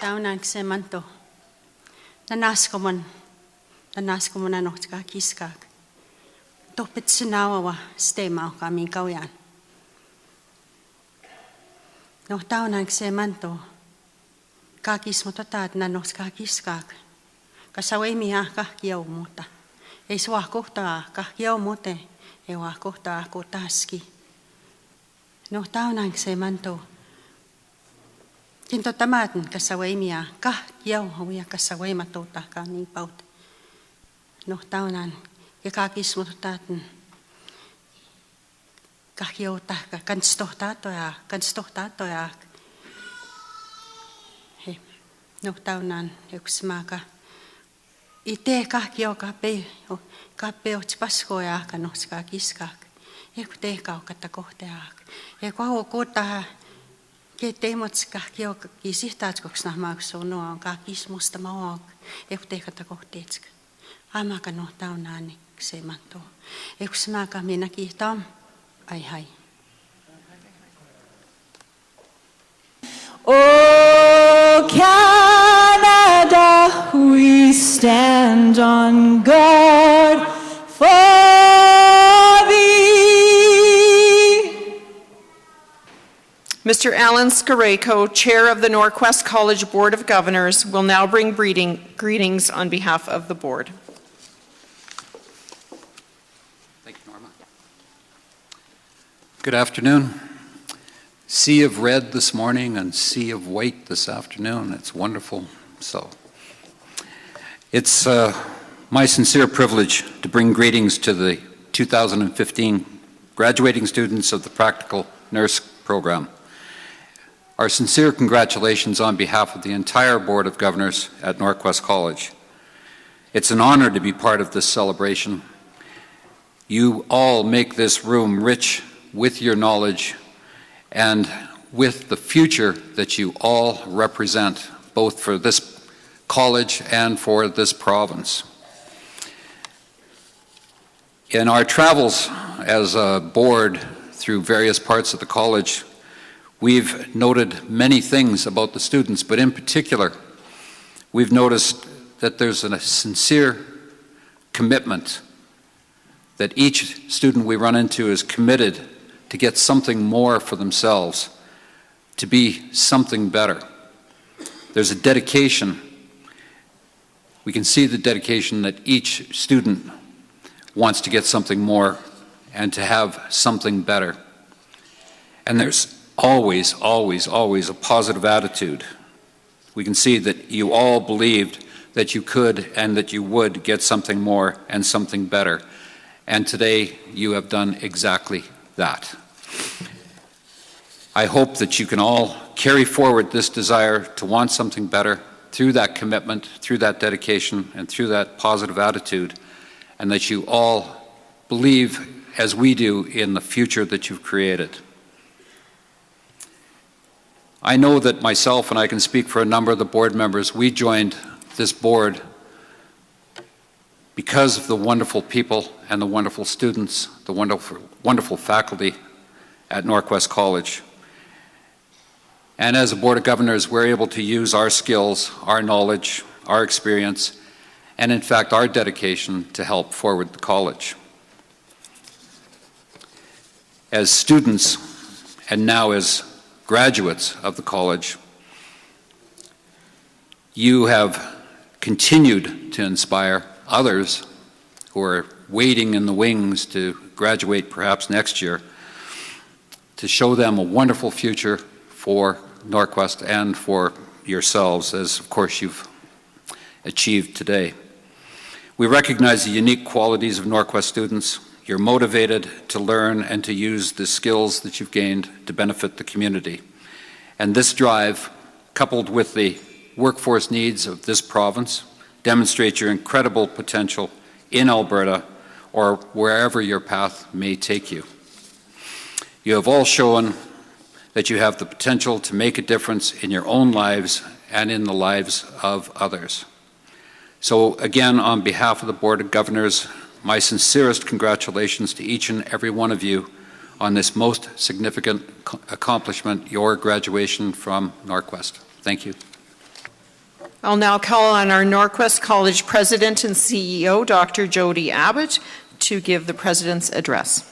tauna ksemanto. Nanasko mon anotka kiskak. Topit sinawa stema kami kauyan. No tauna ksemanto. Kakis mo tatat nanotka kiskak. Kasawemi kahkiau muuta. Ei sua kohtaa kahkiau muute. Ei waa kohtaa kohtaski. No tauna ksemanto. Kinto tamaten kasawaimia kahkiau hauia kasawaimatuuta kami paut. No taunan ja kakis mutaten kahkiau tahka kanstohtatoja. He no taunan yksi maaka. Ite kahkiau kape otsipaskoja kanoska kiskak. Eiku te kaukata kohteak. Eiku hau kuutaa. Keteimot kahkiau kisihtaatskoks nahmaaksu nuo kahkis musta maok. Eiku te kata kohteetska. Amaka no taunaani ksemanto. Eiku smaka minä kiihtaa. Ai hai. Oh, Canada, we stand on guard for thee. Mr. Alan Skareko, Chair of the NorQuest College Board of Governors, will now bring greetings on behalf of the board. Thank you, Norma. Good afternoon. Sea of red this morning and sea of white this afternoon. It's wonderful. So, it's my sincere privilege to bring greetings to the 2015 graduating students of the Practical Nurse Program. Our sincere congratulations on behalf of the entire Board of Governors at NorQuest College. It's an honor to be part of this celebration. You all make this room rich with your knowledge and with the future that you all represent, both for this college and for this province. In our travels as a board through various parts of the college, we've noted many things about the students, but in particular, we've noticed that there's a sincere commitment that each student we run into is committed to get something more for themselves, to be something better. There's a dedication. We can see the dedication that each student wants to get something more and to have something better. And there's always, always, always a positive attitude. We can see that you all believed that you could and that you would get something more and something better. And today you have done exactly that. I hope that you can all carry forward this desire to want something better through that commitment, through that dedication, and through that positive attitude, and that you all believe, as we do, in the future that you've created. I know that myself, and I can speak for a number of the board members, we joined this board because of the wonderful people and the wonderful students, the wonderful faculty at NorQuest College. And as a Board of Governors, we're able to use our skills, our knowledge, our experience, and in fact our dedication to help forward the college. As students, and now as graduates of the college, you have continued to inspire others who are waiting in the wings to graduate perhaps next year, to show them a wonderful future for NorQuest and for yourselves, as of course you've achieved today. We recognize the unique qualities of NorQuest students. You're motivated to learn and to use the skills that you've gained to benefit the community. And this drive, coupled with the workforce needs of this province, demonstrates your incredible potential in Alberta or wherever your path may take you. You have all shown that you have the potential to make a difference in your own lives and in the lives of others. So again, on behalf of the Board of Governors, my sincerest congratulations to each and every one of you on this most significant accomplishment, your graduation from NorQuest. Thank you. I'll now call on our NorQuest College President and CEO, Dr. Jody Abbott, to give the President's address.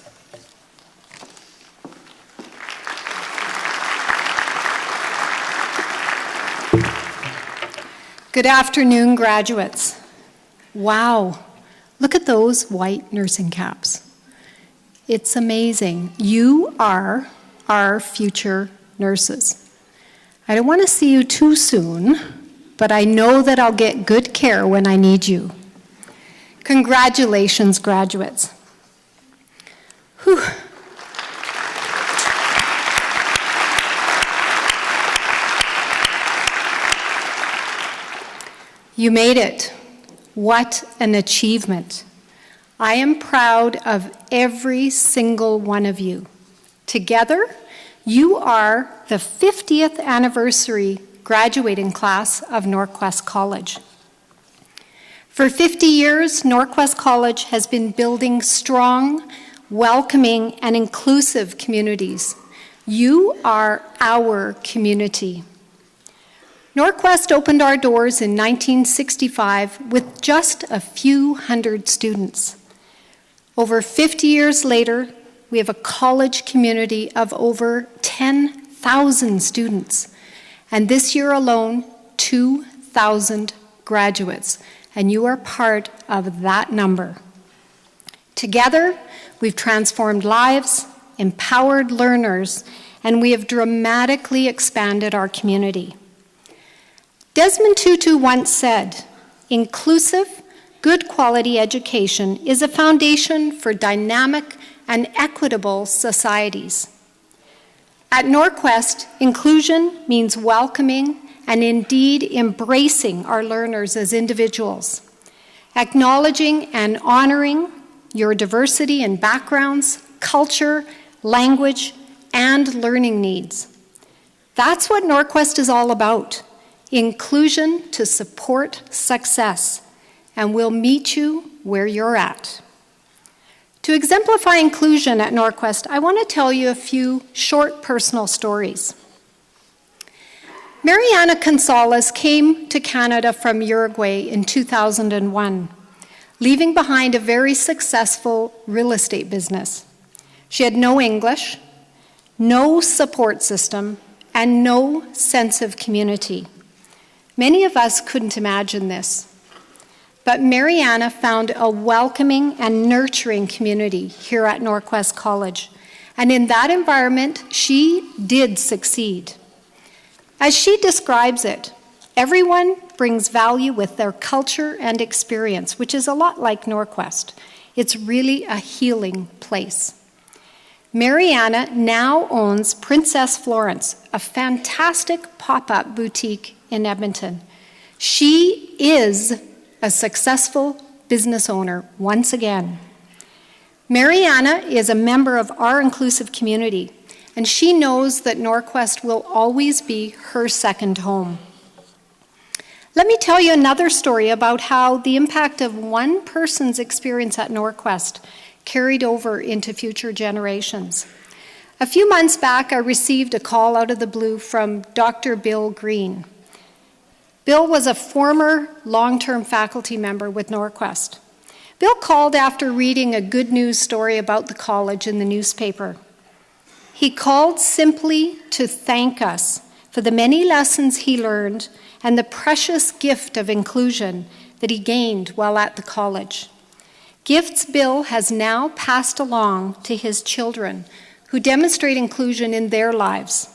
Good afternoon, graduates. Wow, look at those white nursing caps. It's amazing. You are our future nurses. I don't want to see you too soon, but I know that I'll get good care when I need you. Congratulations, graduates. Whew. You made it. What an achievement. I am proud of every single one of you. Together, you are the 50th anniversary graduating class of NorQuest College. For 50 years, NorQuest College has been building strong, welcoming, and inclusive communities. You are our community. NorQuest opened our doors in 1965 with just a few hundred students. Over 50 years later, we have a college community of over 10,000 students. And this year alone, 2,000 graduates. And you are part of that number. Together, we've transformed lives, empowered learners, and we have dramatically expanded our community. Desmond Tutu once said, "Inclusive, good quality education is a foundation for dynamic and equitable societies." At NorQuest, inclusion means welcoming and indeed embracing our learners as individuals, acknowledging and honoring your diversity in backgrounds, culture, language, and learning needs. That's what NorQuest is all about. Inclusion to support success, and we'll meet you where you're at. To exemplify inclusion at NorQuest, I want to tell you a few short personal stories. Mariana Gonzalez came to Canada from Uruguay in 2001, leaving behind a very successful real estate business. She had no English, no support system, and no sense of community. Many of us couldn't imagine this. But Mariana found a welcoming and nurturing community here at NorQuest College. And in that environment, she did succeed. As she describes it, everyone brings value with their culture and experience, which is a lot like NorQuest. It's really a healing place. Mariana now owns Princess Florence, a fantastic pop-up boutique in Edmonton. She is a successful business owner once again. Mariana is a member of our inclusive community, and she knows that NorQuest will always be her second home. Let me tell you another story about how the impact of one person's experience at NorQuest carried over into future generations. A few months back, I received a call out of the blue from Dr. Bill Green. Bill was a former long-term faculty member with NorQuest. Bill called after reading a good news story about the college in the newspaper. He called simply to thank us for the many lessons he learned and the precious gift of inclusion that he gained while at the college. Gifts Bill has now passed along to his children who demonstrate inclusion in their lives.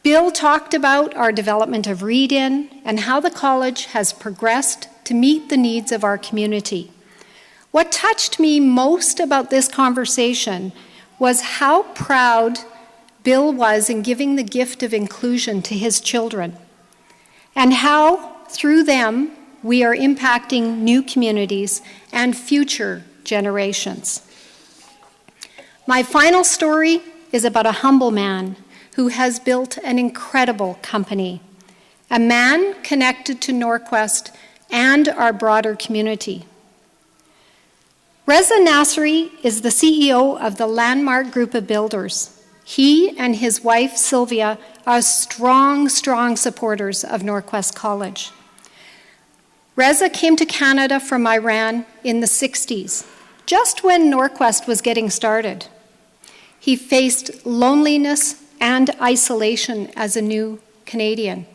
Bill talked about our development of Read-In and how the college has progressed to meet the needs of our community. What touched me most about this conversation was how proud Bill was in giving the gift of inclusion to his children, and how, through them, we are impacting new communities and future generations. My final story is about a humble man who has built an incredible company, a man connected to NorQuest and our broader community. Reza Nasri is the CEO of the Landmark Group of Builders. He and his wife, Sylvia, are strong supporters of NorQuest College. Reza came to Canada from Iran in the 60s, just when NorQuest was getting started. He faced loneliness and isolation as a new Canadian.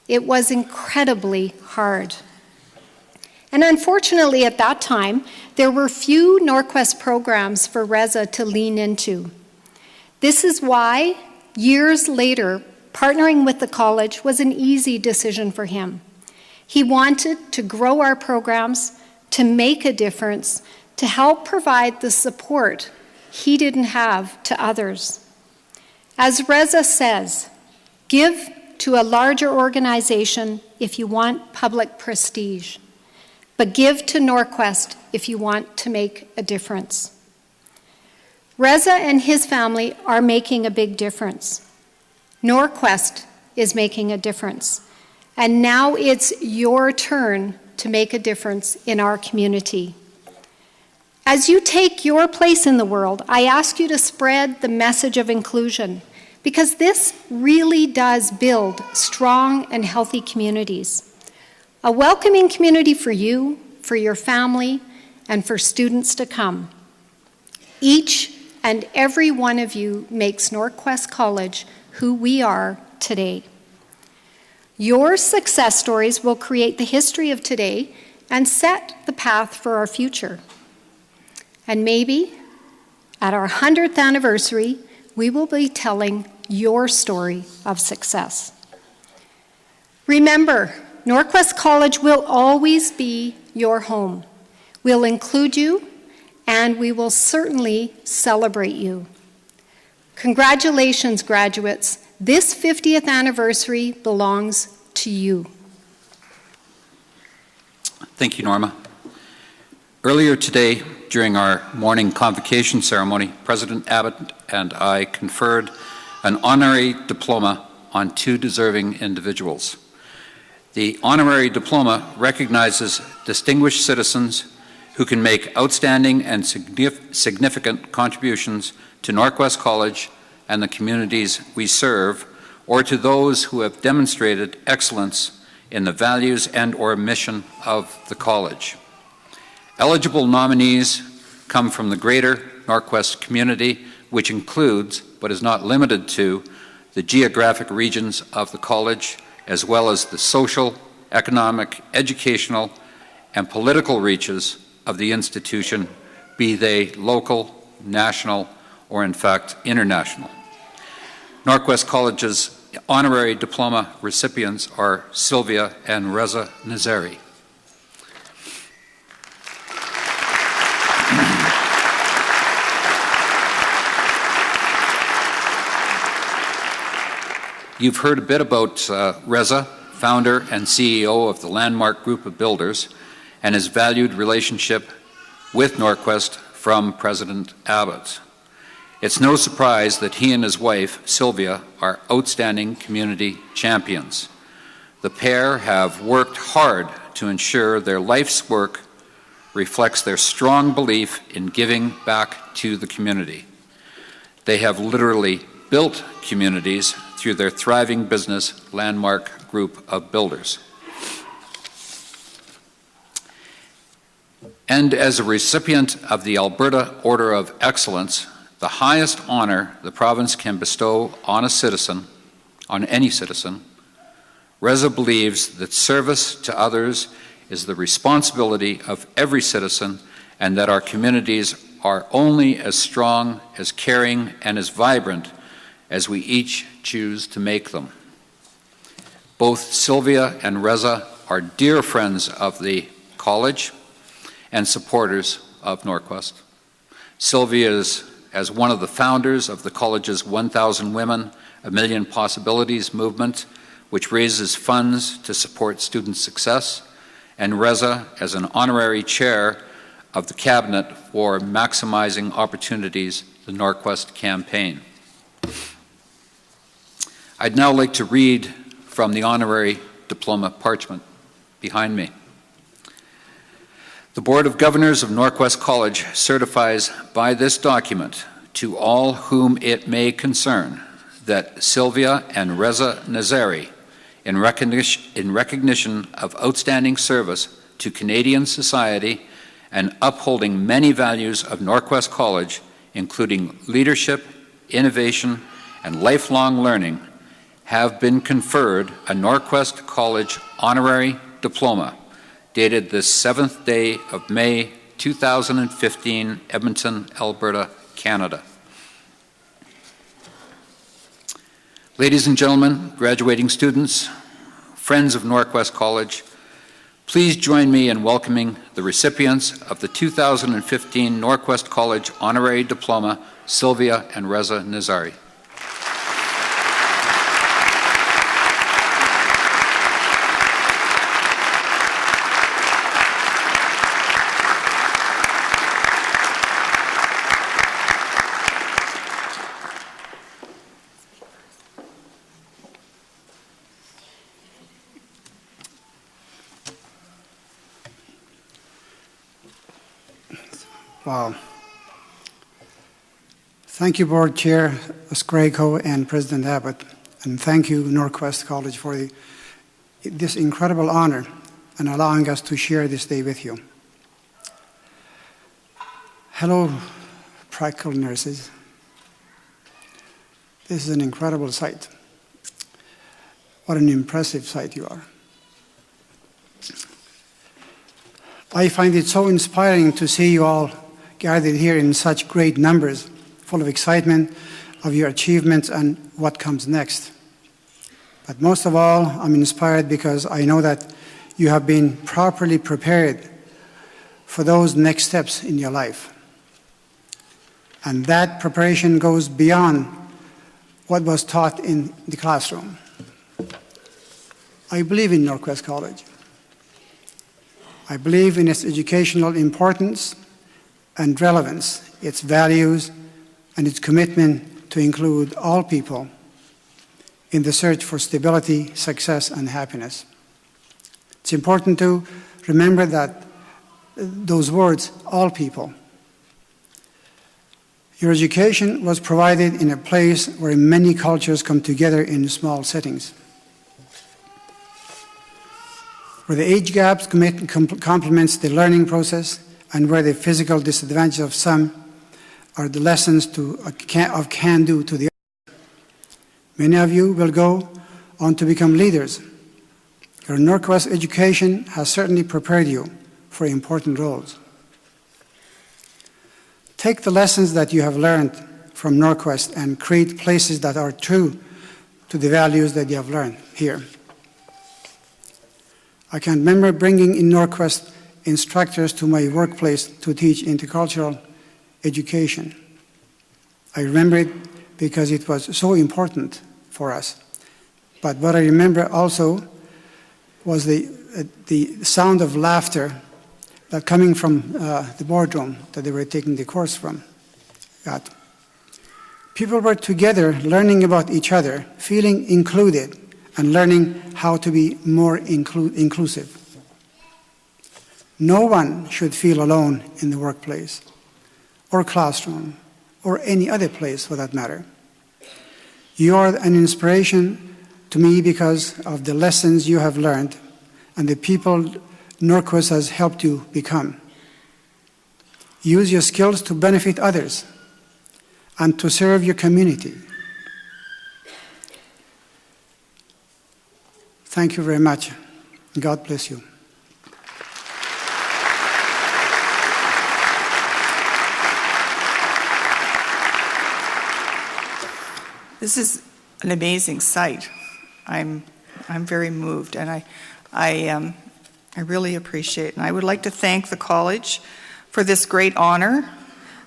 It was incredibly hard. And unfortunately, at that time, there were few NorQuest programs for Reza to lean into. This is why, years later, partnering with the college was an easy decision for him. He wanted to grow our programs, to make a difference, to help provide the support he didn't have to others. As Reza says, give to a larger organization if you want public prestige, but give to NorQuest if you want to make a difference. Reza and his family are making a big difference. NorQuest is making a difference. And now it's your turn to make a difference in our community. As you take your place in the world, I ask you to spread the message of inclusion, because this really does build strong and healthy communities. A welcoming community for you, for your family, and for students to come. Each and every one of you makes NorQuest College who we are today. Your success stories will create the history of today and set the path for our future. And maybe at our 100th anniversary, we will be telling your story of success. Remember, NorQuest College will always be your home. We'll include you, and we will certainly celebrate you. Congratulations, graduates. This 50th anniversary belongs to you. Thank you, Norma. Earlier today, during our morning convocation ceremony, President Abbott and I conferred an honorary diploma on two deserving individuals. The honorary diploma recognizes distinguished citizens who can make outstanding and significant contributions to NorQuest College and the communities we serve, or to those who have demonstrated excellence in the values and/or mission of the college. Eligible nominees come from the greater NorQuest community, which includes, but is not limited to, the geographic regions of the college, as well as the social, economic, educational, and political reaches of the institution, be they local, national, or in fact international. NorQuest College's honorary diploma recipients are Sylvia and Reza Nazari. You've heard a bit about Reza, founder and CEO of the Landmark Group of Builders, and his valued relationship with NorQuest from President Abbott. It's no surprise that he and his wife, Sylvia, are outstanding community champions. The pair have worked hard to ensure their life's work reflects their strong belief in giving back to the community. They have literally built communities through their thriving business, Landmark Group of Builders. And as a recipient of the Alberta Order of Excellence, the highest honor the province can bestow on a citizen, on any citizen, Reza believes that service to others is the responsibility of every citizen, and that our communities are only as strong, as caring, and as vibrant as we each choose to make them. Both Sylvia and Reza are dear friends of the college and supporters of NorQuest. Sylvia is as one of the founders of the college's 1,000 Women, A Million Possibilities movement, which raises funds to support student success, and Reza as an honorary chair of the Cabinet for Maximizing Opportunities, the NorQuest campaign. I'd now like to read from the honorary diploma parchment behind me. The Board of Governors of NorQuest College certifies by this document to all whom it may concern that Sylvia and Reza Nazari, in recognition of outstanding service to Canadian society and upholding many values of NorQuest College, including leadership, innovation, and lifelong learning, have been conferred a NorQuest College Honorary Diploma, dated the 7th day of May 2015, Edmonton, Alberta, Canada. Ladies and gentlemen, graduating students, friends of NorQuest College, please join me in welcoming the recipients of the 2015 NorQuest College Honorary Diploma, Sylvia and Reza Nazari. Wow. Thank you, Board Chair Skrejko and President Abbott, and thank you, NorQuest College, for this incredible honor and allowing us to share this day with you. Hello, practical nurses. This is an incredible sight. What an impressive sight you are. I find it so inspiring to see you all gathered here in such great numbers, full of excitement of your achievements and what comes next. But most of all, I'm inspired because I know that you have been properly prepared for those next steps in your life. And that preparation goes beyond what was taught in the classroom. I believe in NorQuest College. I believe in its educational importance and relevance, its values, and its commitment to include all people in the search for stability, success, and happiness. It's important to remember that those words, all people. Your education was provided in a place where many cultures come together in small settings, where the age gaps complements the learning process, and where the physical disadvantages of some are the lessons of can-do to the other. Many of you will go on to become leaders. Your NorQuest education has certainly prepared you for important roles. Take the lessons that you have learned from NorQuest and create places that are true to the values that you have learned here. I can remember bringing in NorQuest instructors to my workplace to teach intercultural education. I remember it because it was so important for us. But what I remember also was the sound of laughter that coming from the boardroom that they were taking the course from. People were together learning about each other, feeling included, and learning how to be more inclusive. No one should feel alone in the workplace, or classroom, or any other place for that matter. You are an inspiration to me because of the lessons you have learned and the people NorQuest has helped you become. Use your skills to benefit others and to serve your community. Thank you very much. God bless you. This is an amazing sight. I'm very moved, and I really appreciate it. And I would like to thank the college for this great honor,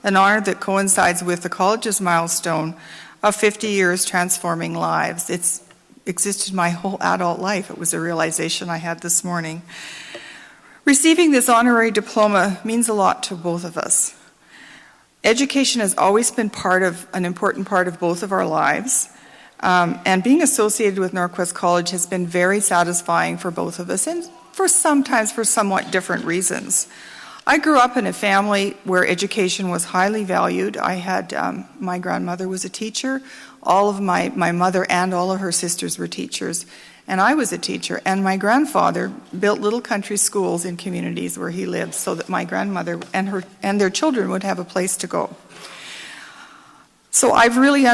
an honor that coincides with the college's milestone of 50 years transforming lives. It's existed my whole adult life. It was a realization I had this morning. Receiving this honorary diploma means a lot to both of us. Education has always been an important part of both of our lives, and being associated with NorQuest College has been very satisfying for both of us, and sometimes for somewhat different reasons. I grew up in a family where education was highly valued. I had, my grandmother was a teacher, all of my mother and all of her sisters were teachers, and I was a teacher, and my grandfather built little country schools in communities where he lived so that my grandmother and their children would have a place to go. So I really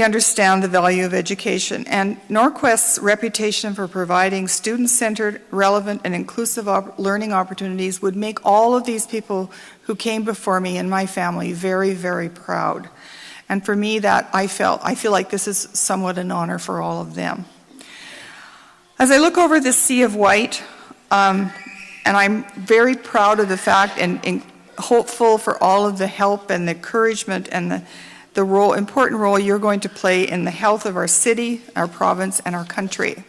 understand the value of education, and NorQuest's reputation for providing student-centered, relevant, and inclusive learning opportunities would make all of these people who came before me and my family very, very proud. And for me, I feel like this is somewhat an honor for all of them. As I look over this sea of white, and I'm very proud of the fact and hopeful for all of the help and the encouragement and the important role you're going to play in the health of our city, our province, and our country.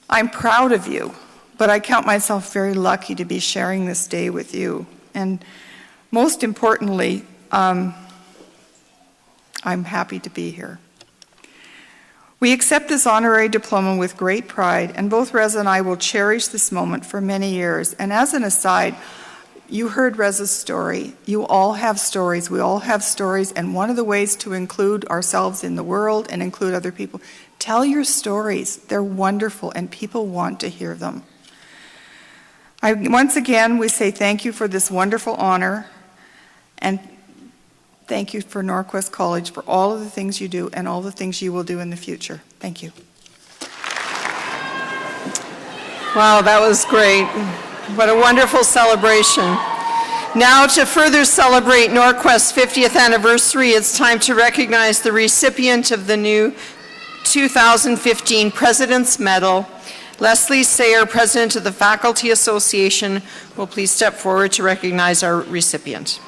I'm proud of you, but I count myself very lucky to be sharing this day with you. And most importantly, I'm happy to be here. We accept this honorary diploma with great pride, and both Reza and I will cherish this moment for many years. And as an aside, you heard Reza's story. You all have stories. We all have stories, and one of the ways to include ourselves in the world and include other people, tell your stories. They're wonderful, and people want to hear them. Once again, we say thank you for this wonderful honor, and thank you for NorQuest College for all of the things you do and all the things you will do in the future. Thank you. Wow, that was great. What a wonderful celebration. Now, to further celebrate NorQuest's 50th anniversary, it's time to recognize the recipient of the new 2015 President's Medal. Leslie Sayer, President of the Faculty Association, will please step forward to recognize our recipient.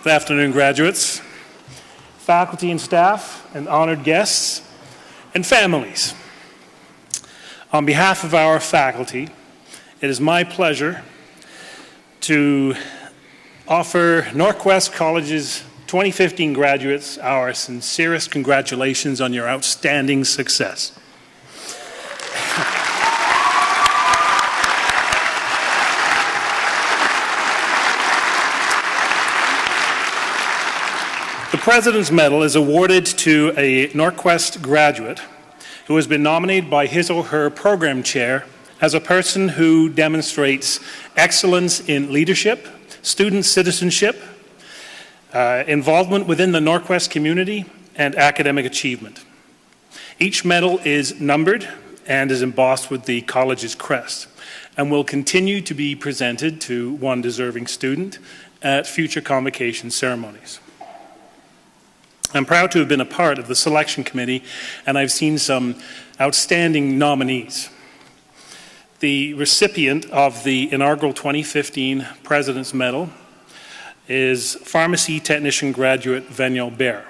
Good afternoon, graduates, faculty and staff, and honored guests, and families. On behalf of our faculty, it is my pleasure to offer NorQuest College's 2015 graduates our sincerest congratulations on your outstanding success. The President's Medal is awarded to a NorQuest graduate who has been nominated by his or her program chair as a person who demonstrates excellence in leadership, student citizenship, involvement within the NorQuest community, and academic achievement. Each medal is numbered and is embossed with the college's crest and will continue to be presented to one deserving student at future convocation ceremonies. I'm proud to have been a part of the selection committee, and I've seen some outstanding nominees. The recipient of the inaugural 2015 President's Medal is pharmacy technician graduate Veniel Baer.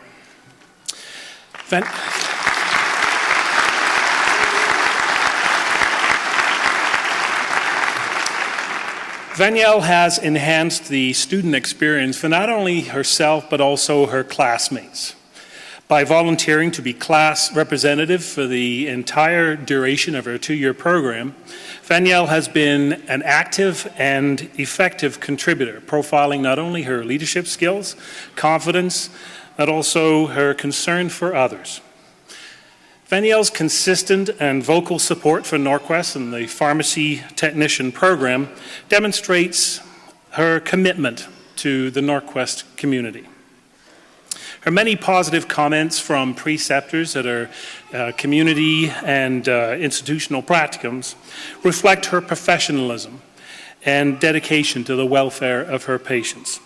Veniel has enhanced the student experience for not only herself but also her classmates. By volunteering to be class representative for the entire duration of her 2-year program, Veniel has been an active and effective contributor, profiling not only her leadership skills, confidence, but also her concern for others. Veniel's consistent and vocal support for NorQuest and the pharmacy technician program demonstrates her commitment to the NorQuest community. Her many positive comments from preceptors at her community and institutional practicums reflect her professionalism and dedication to the welfare of her patients.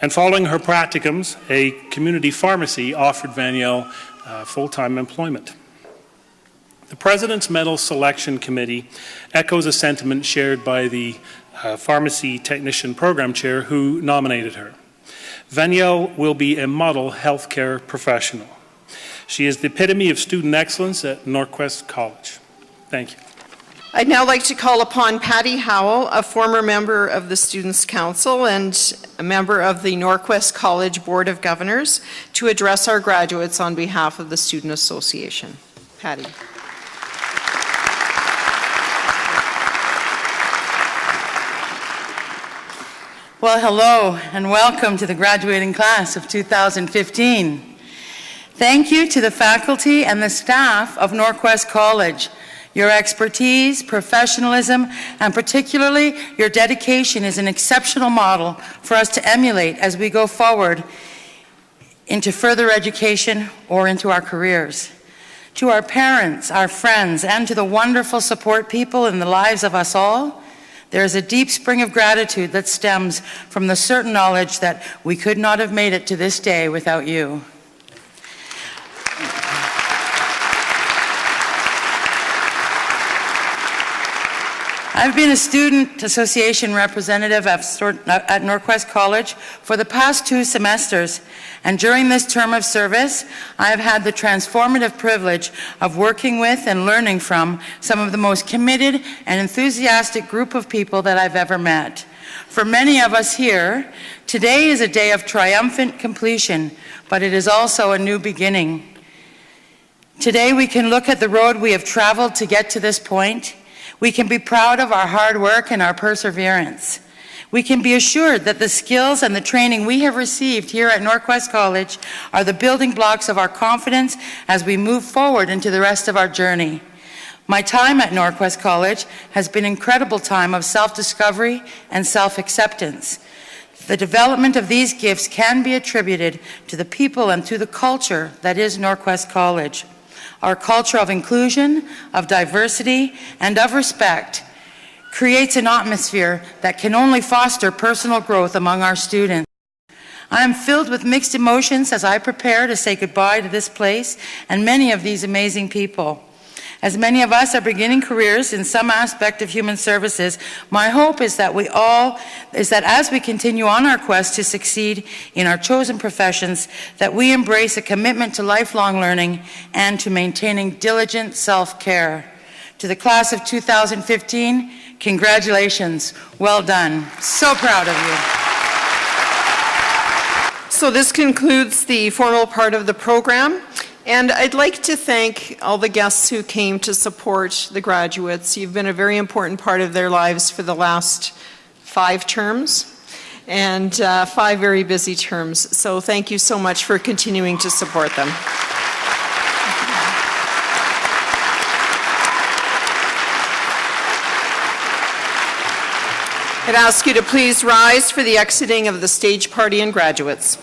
And following her practicums, a community pharmacy offered Veniel full-time employment. The President's Medal Selection Committee echoes a sentiment shared by the pharmacy technician program chair who nominated her. Veniel will be a model healthcare professional. She is the epitome of student excellence at NorQuest College. Thank you. I'd now like to call upon Patty Howell, a former member of the Students' Council and a member of the NorQuest College Board of Governors, to address our graduates on behalf of the Student Association. Patty. Well, hello and welcome to the graduating class of 2015. Thank you to the faculty and the staff of NorQuest College. Your expertise, professionalism, and particularly your dedication is an exceptional model for us to emulate as we go forward into further education or into our careers. To our parents, our friends, and to the wonderful support people in the lives of us all, there is a deep spring of gratitude that stems from the certain knowledge that we could not have made it to this day without you. I've been a student association representative at NorQuest College for the past 2 semesters, and during this term of service, I have had the transformative privilege of working with and learning from some of the most committed and enthusiastic group of people that I've ever met. For many of us here, today is a day of triumphant completion, but it is also a new beginning. Today we can look at the road we have traveled to get to this point. We can be proud of our hard work and our perseverance. We can be assured that the skills and the training we have received here at NorQuest College are the building blocks of our confidence as we move forward into the rest of our journey. My time at NorQuest College has been an incredible time of self-discovery and self-acceptance. The development of these gifts can be attributed to the people and to the culture that is NorQuest College. Our culture of inclusion, of diversity, and of respect creates an atmosphere that can only foster personal growth among our students. I am filled with mixed emotions as I prepare to say goodbye to this place and many of these amazing people. As many of us are beginning careers in some aspect of human services, my hope is that as we continue on our quest to succeed in our chosen professions, that we embrace a commitment to lifelong learning and to maintaining diligent self-care. To the class of 2015, congratulations. Well done. So proud of you. So this concludes the formal part of the program. And I'd like to thank all the guests who came to support the graduates. You've been a very important part of their lives for the last 5 terms and 5 very busy terms. So thank you so much for continuing to support them. I'd ask you to please rise for the exiting of the stage party and graduates.